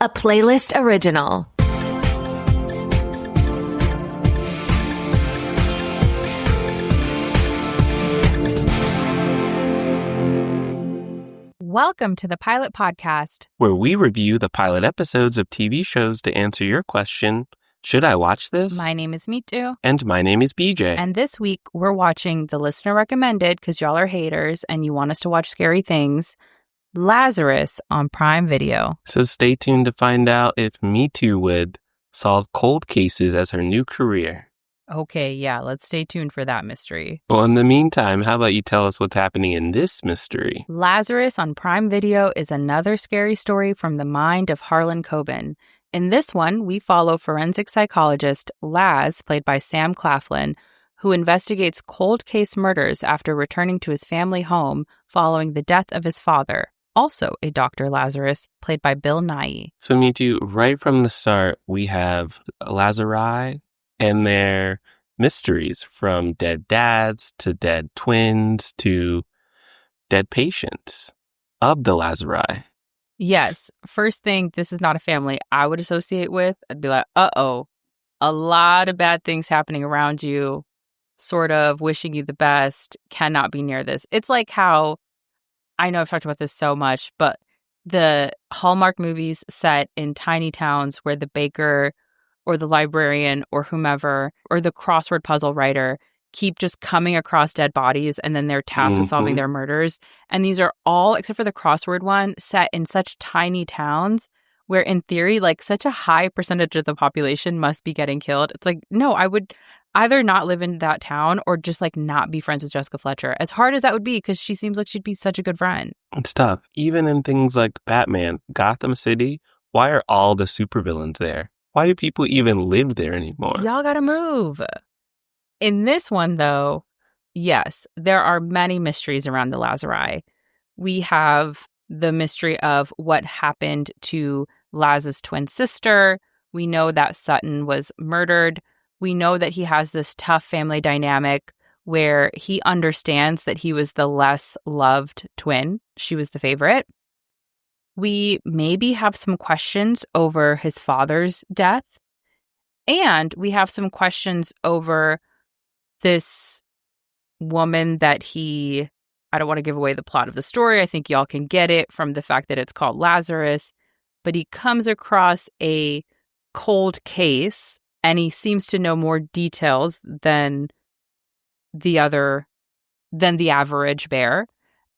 a Playlyst original. Welcome to the Pilot Podcast, where we review the pilot episodes of TV shows to answer your question, should I watch this? My name is Mitu. And my name is BJ. And this week, we're watching the listener recommended, because y'all are haters and you want us to watch scary things, Lazarus on Prime Video. So stay tuned to find out if Mitu would solve cold cases as her new career. Okay, yeah, let's stay tuned for that mystery. Well, in the meantime, how about you tell us what's happening in this mystery? Lazarus on Prime Video is another scary story from the mind of Harlan Coben. In this one, we follow forensic psychologist Laz, played by Sam Claflin, who investigates cold case murders after returning to his family home following the death of his father, also a Dr. Lazarus, played by Bill Nighy. So, Mitu, right from the start, we have Lazari and their mysteries, from dead dads to dead twins to dead patients of the Lazari. Yes. First thing, this is not a family I would associate with. I'd be like, uh-oh, a lot of bad things happening around you, sort of wishing you the best, cannot be near this. It's like how, I know I've talked about this so much, but the Hallmark movies set in tiny towns where the baker or the librarian or whomever, or the crossword puzzle writer, keep just coming across dead bodies and then they're tasked with solving their murders. And these are all, except for the crossword one, set in such tiny towns where in theory, like such a high percentage of the population must be getting killed. It's like, no, I would either not live in that town or just like not be friends with Jessica Fletcher. As hard as that would be, because she seems like she'd be such a good friend. It's tough. Even in things like Batman, Gotham City, why are all the supervillains there? Why do people even live there anymore? Y'all gotta move. In this one, though, yes, there are many mysteries around the Lazari. We have the mystery of what happened to Laz's twin sister. We know that Sutton was murdered. We know that he has this tough family dynamic where he understands that he was the less loved twin. She was the favorite. We maybe have some questions over his father's death. And we have some questions over this woman that I don't want to give away the plot of the story. I think y'all can get it from the fact that it's called Lazarus. But he comes across a cold case and he seems to know more details than the average bear.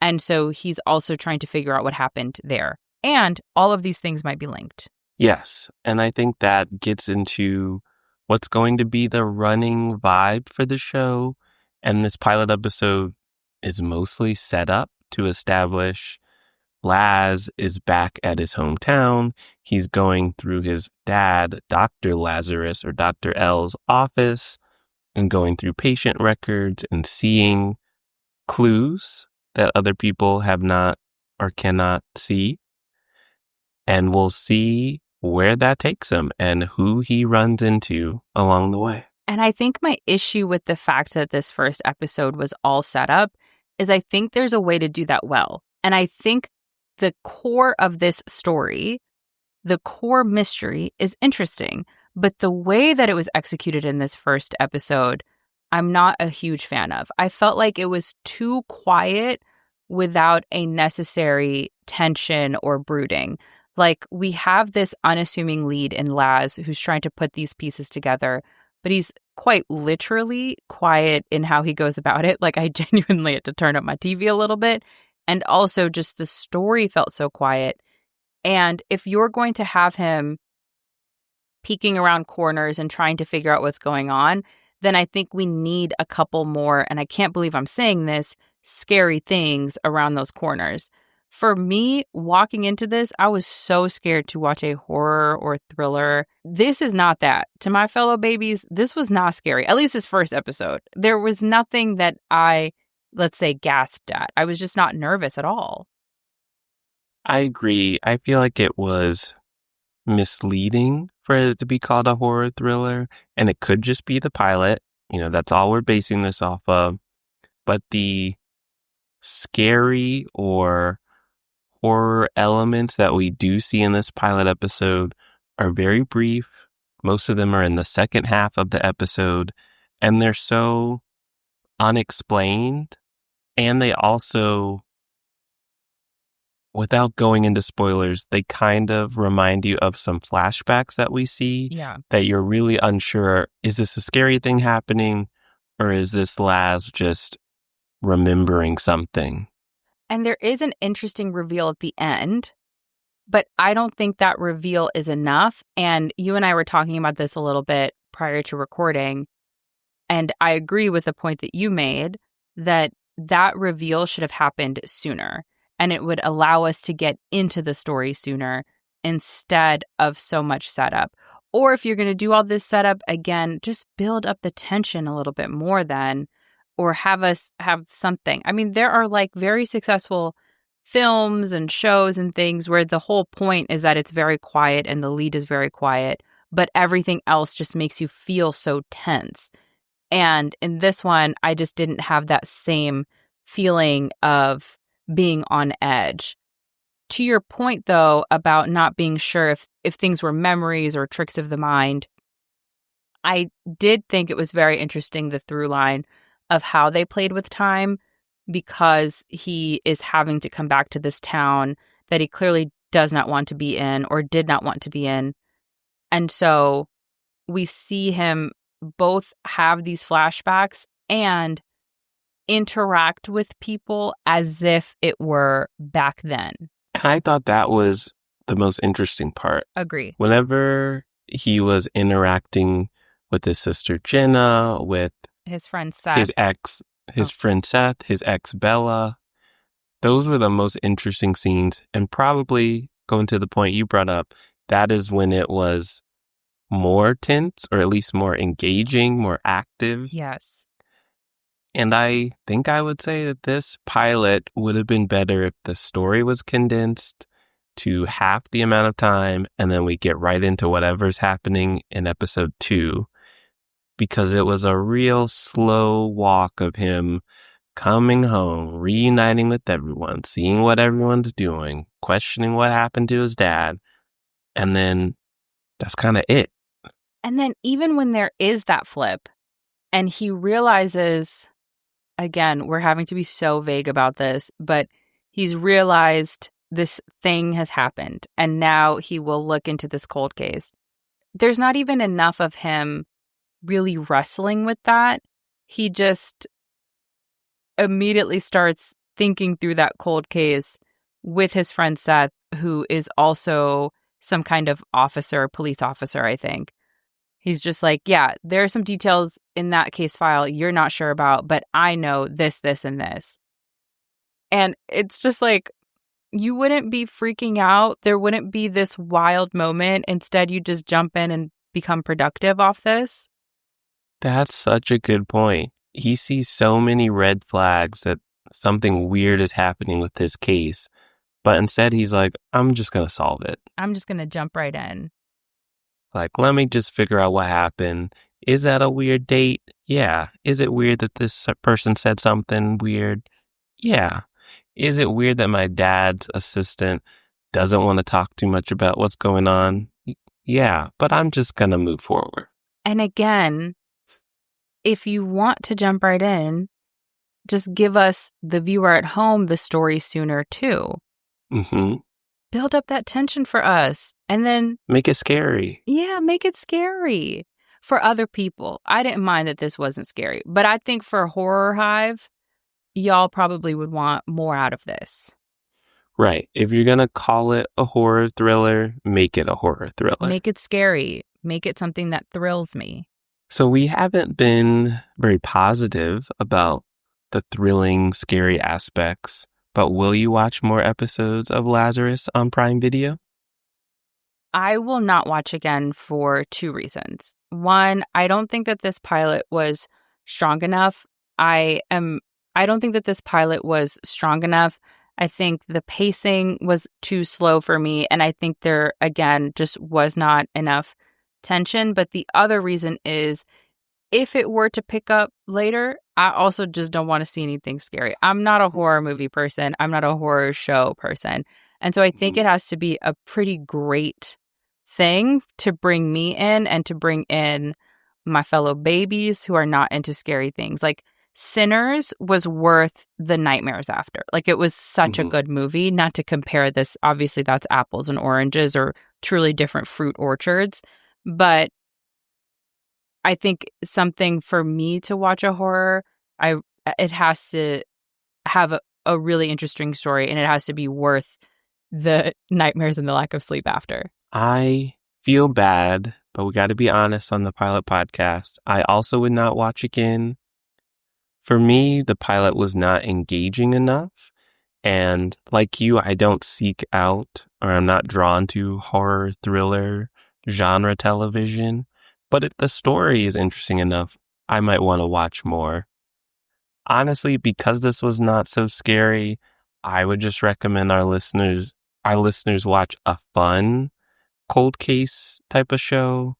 And so he's also trying to figure out what happened there. And all of these things might be linked. Yes, and I think that gets into what's going to be the running vibe for the show. And this pilot episode is mostly set up to establish Laz is back at his hometown. He's going through his dad, Dr. Lazarus or Dr. L's office, and going through patient records and seeing clues that other people have not or cannot see. And we'll see where that takes him and who he runs into along the way. And I think my issue with the fact that this first episode was all set up is I think there's a way to do that well. And I think the core of this story, the core mystery, is interesting. But the way that it was executed in this first episode, I'm not a huge fan of. I felt like it was too quiet without a necessary tension or brooding. Like, we have this unassuming lead in Laz who's trying to put these pieces together, but he's quite literally quiet in how he goes about it. Like, I genuinely had to turn up my TV a little bit. And also just the story felt so quiet. And if you're going to have him peeking around corners and trying to figure out what's going on, then I think we need a couple more, and I can't believe I'm saying this, scary things around those corners. For me, walking into this, I was so scared to watch a horror or thriller. This is not that. To my fellow babies, this was not scary. At least this first episode. There was nothing that I, let's say, gasped at. I was just not nervous at all. I agree. I feel like it was misleading for it to be called a horror thriller, and it could just be the pilot. You know, that's all we're basing this off of. But the scary or horror elements that we do see in this pilot episode are very brief. Most of them are in the second half of the episode, and they're so unexplained. And they also, without going into spoilers, they kind of remind you of some flashbacks that we see that you're really unsure, is this a scary thing happening or is this Laz just remembering something? And there is an interesting reveal at the end, but I don't think that reveal is enough. And you and I were talking about this a little bit prior to recording, and I agree with the point that you made that that reveal should have happened sooner, and it would allow us to get into the story sooner instead of so much setup. Or if you're going to do all this setup again, just build up the tension a little bit more then, or have us have something. I mean, there are like very successful films and shows and things where the whole point is that it's very quiet and the lead is very quiet, but everything else just makes you feel so tense. And in this one, I just didn't have that same feeling of being on edge. To your point, though, about not being sure if things were memories or tricks of the mind, I did think it was very interesting, the through line of how they played with time, because he is having to come back to this town that he clearly does not want to be in or did not want to be in. And so we see him both have these flashbacks and interact with people as if it were back then. And I thought that was the most interesting part. Agree. Whenever he was interacting with his sister Jenna, with his friend Seth, his friend Seth, his ex Bella, those were the most interesting scenes. And probably going to the point you brought up, that is when it was more tense, or at least more engaging, more active. Yes. And I think I would say that this pilot would have been better if the story was condensed to half the amount of time, and then we get right into whatever's happening in episode 2, because it was a real slow walk of him coming home, reuniting with everyone, seeing what everyone's doing, questioning what happened to his dad, and then that's kind of it. And then even when there is that flip and he realizes, again, we're having to be so vague about this, but he's realized this thing has happened and now he will look into this cold case. There's not even enough of him really wrestling with that. He just immediately starts thinking through that cold case with his friend Seth, who is also some kind of officer, police officer, I think. He's just like, yeah, there are some details in that case file you're not sure about, but I know this, this, and this. And it's just like, you wouldn't be freaking out. There wouldn't be this wild moment. Instead, you just jump in and become productive off this. That's such a good point. He sees so many red flags that something weird is happening with his case, but instead he's like, I'm just going to solve it. I'm just going to jump right in. Like, let me just figure out what happened. Is that a weird date? Yeah. Is it weird that this person said something weird? Yeah. Is it weird that my dad's assistant doesn't want to talk too much about what's going on? Yeah, but I'm just going to move forward. And again, if you want to jump right in, just give us, the viewer at home, the story sooner too. Mm-hmm. Build up that tension for us and then make it scary. Yeah, make it scary for other people. I didn't mind that this wasn't scary, but I think for Horror Hive, y'all probably would want more out of this. Right. If you're going to call it a horror thriller, make it a horror thriller. Make it scary. Make it something that thrills me. So we haven't been very positive about the thrilling, scary aspects. But will you watch more episodes of Lazarus on Prime Video? I will not watch again for 2 reasons. One, I don't think that this pilot was strong enough. I don't think that this pilot was strong enough. I think the pacing was too slow for me. And I think there, again, just was not enough tension. But the other reason is, if it were to pick up later, I also just don't want to see anything scary. I'm not a horror movie person. I'm not a horror show person. And so I think it has to be a pretty great thing to bring me in and to bring in my fellow babies who are not into scary things. Like Sinners was worth the nightmares after. Like it was such a good movie. Not to compare this, obviously that's apples and oranges or truly different fruit orchards. But I think something for me to watch a horror, it has to have a really interesting story, and it has to be worth the nightmares and the lack of sleep after. I feel bad, but we got to be honest on the pilot podcast. I also would not watch again. For me, the pilot was not engaging enough. And like you, I don't seek out or I'm not drawn to horror, thriller, genre television. But if the story is interesting enough, I might want to watch more. Honestly, because this was not so scary, I would just recommend our listeners watch a fun cold case type of show.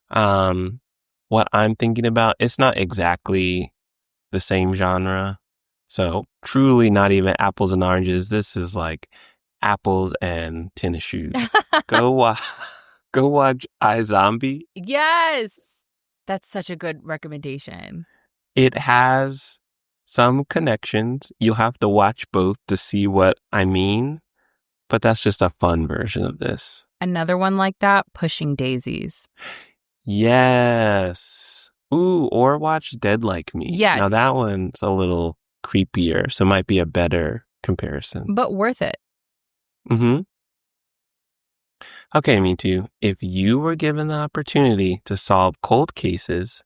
What I'm thinking about, it's not exactly the same genre. So truly not even apples and oranges. This is like apples and tennis shoes. Go watch iZombie. Yes! That's such a good recommendation. It has some connections. You'll have to watch both to see what I mean, but that's just a fun version of this. Another one like that, Pushing Daisies. Yes. Ooh, or watch Dead Like Me. Yes. Now that one's a little creepier, so it might be a better comparison. But worth it. Mm-hmm. Okay, me too. If you were given the opportunity to solve cold cases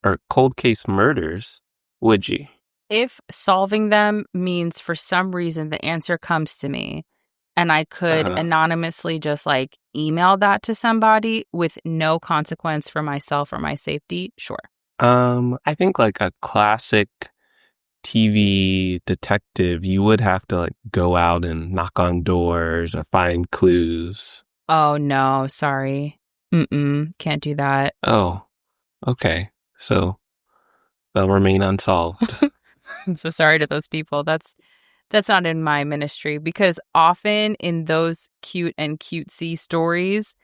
or cold case murders, would you? If solving them means for some reason the answer comes to me and I could anonymously just like email that to somebody with no consequence for myself or my safety, sure. I think like a classic TV detective, you would have to like go out and knock on doors or find clues. Oh, no, sorry. Can't do that. Oh, okay. So they'll remain unsolved. I'm so sorry to those people. That's not in my ministry, because often in those cute and cutesy stories,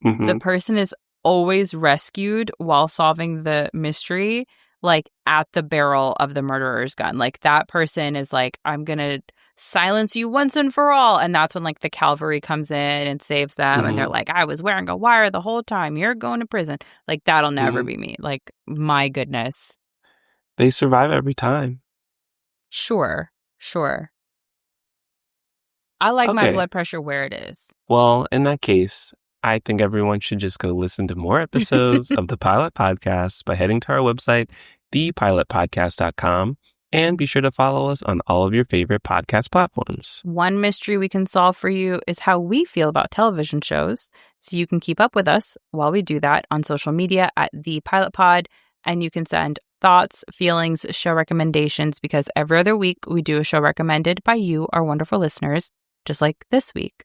the person is always rescued while solving the mystery, like at the barrel of the murderer's gun. Like that person is like, I'm going to silence you once and for all. And that's when like the cavalry comes in and saves them. And they're like, I was wearing a wire the whole time. You're going to prison. Like that'll never be me. Like, my goodness. They survive every time. Sure. I like my blood pressure where it is. Well, in that case, I think everyone should just go listen to more episodes of the Pilot Podcast by heading to our website, thepilotpodcast.com, and be sure to follow us on all of your favorite podcast platforms. One mystery we can solve for you is how we feel about television shows, so you can keep up with us while we do that on social media at The Pilot Pod, and you can send thoughts, feelings, show recommendations, because every other week we do a show recommended by you, our wonderful listeners, just like this week,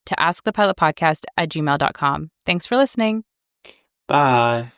to askthepilotpodcast@gmail.com. Thanks for listening. Bye.